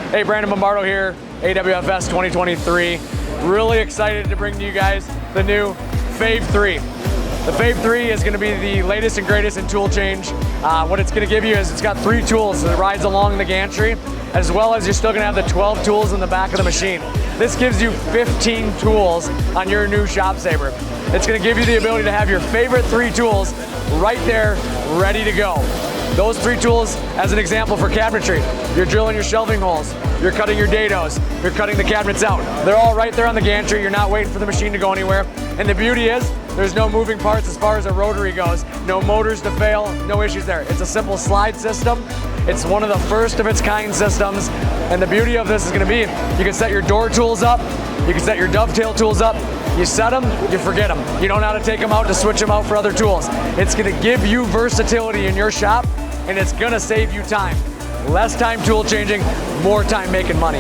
Hey, Brandon Bombardo here, AWFS 2023. Really excited to bring to you guys the new FAV3. The FAV3 is going to be the latest and greatest in tool change. What it's going to give you is it's got 3 tools that rides along the gantry, as well as you're still going to have the 12 tools in the back of the machine. This gives you 15 tools on your new ShopSabre. It's going to give you the ability to have your favorite 3 tools right there, ready to go. Those 3 tools, as an example for cabinetry, you're drilling your shelving holes, you're cutting your dados, you're cutting the cabinets out. They're all right there on the gantry. You're not waiting for the machine to go anywhere. And the beauty is, there's no moving parts as far as a rotary goes. No motors to fail, no issues there. It's a simple slide system. It's one of the first of its kind systems. And the beauty of this is going to be, you can set your door tools up, you can set your dovetail tools up. You set them, you forget them. You don't know how to take them out to switch them out for other tools. It's going to give you versatility in your shop, and it's going to save you time. Less time tool changing, more time making money.